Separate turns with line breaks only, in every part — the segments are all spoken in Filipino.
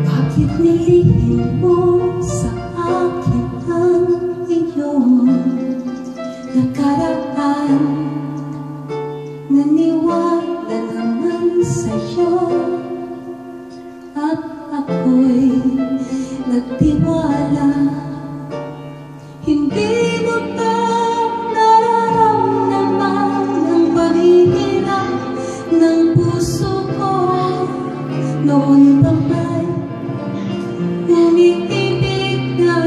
Bakit nilihim mo sa akin ang iyong nakaraan? Naniwala naman sa'yo at ako'y nagtiwala. Hindi mo ba nararamdaman ang paghihirap ng puso ko? Noon pa ba'y umiibig na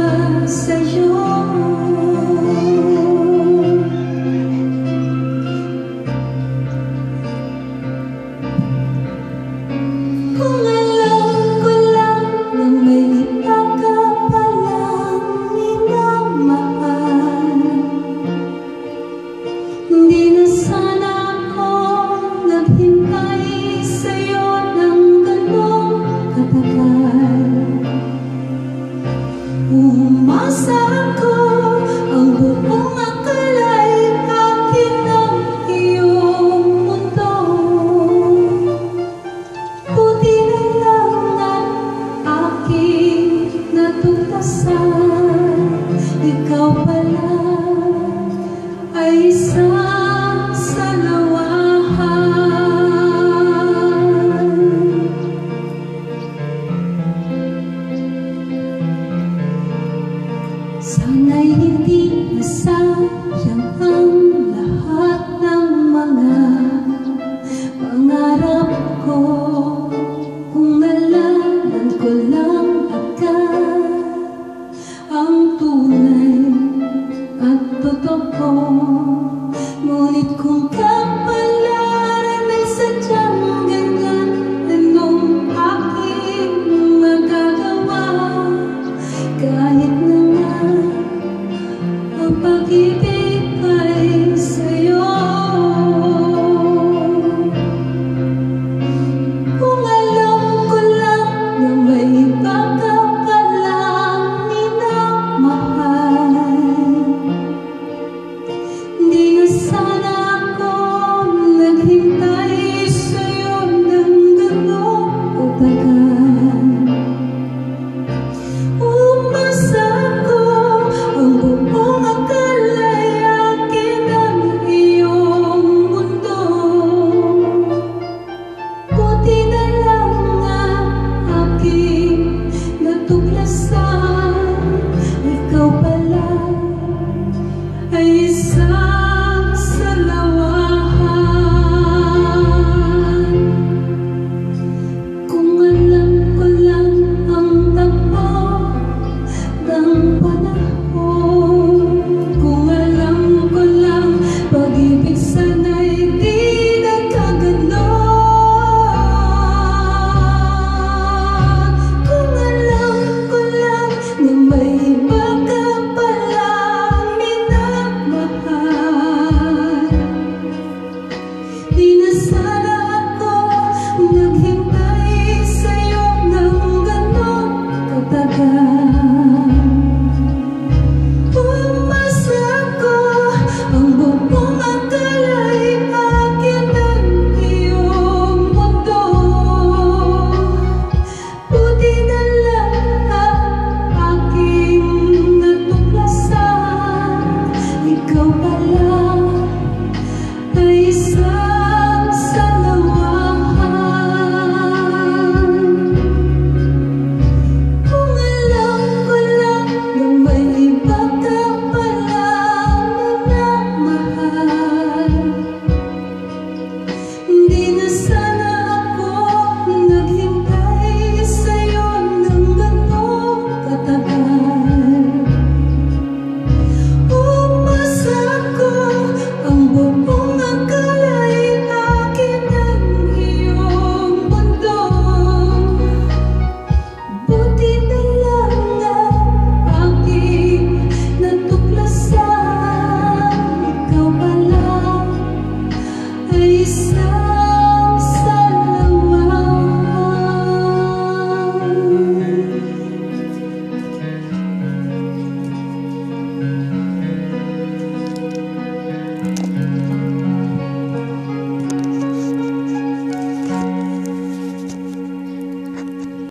sa'yo? Kung alam ko lang na may iba ka palang minamahal, hindi na sana ako naghintay sa'yo ng ganong katagal. Umasa ako, ang buong akala'y akin ang iyong mundo. Buti na lang at aking natuklasan, ikaw pala ay isang salawahan. Sana'y hindi nasayang ang lahat ng mga pangarap ko, kung nalaman ko lang agad ang tunay at totoo. Ngunit kung kapalaran ay sadyang ganyan, anong aking magagawa? Kahit na nga ang pag-ibig ay sa'yo. Kung alam ko lang na may iba ka palang minamahal, hindi na sana ako naghintay sa'yo ng ganong katagal. Umasa ako, ang buong akala'y akin ang iyong mundo. Buti na lang ang aking natuklasan, ikaw pala ay isang salawahan. Kung alam ko lang ang takbo ng panahon, kung alam ko lang pag-ibig sana'y di nagkaganon. Kung alam ko lang na may iba ka palang minamahal, di na sana ako naghintay sa'yo ng ganong katagal. Umasa ako, ang buong akala'y akin ang iyong mundo. Buti na lang ang aking natuklasan, ikaw pala ay isang salawahan. Kung alam ko lang na may iba ka palang minamahal, hindi na sana ako naghintay sa'yo ng ganong katagal. Umasa ako, ang buong akala'y akin ang iyong mundo. Buti na lang ang aking natuklasan, ikaw pala ay isang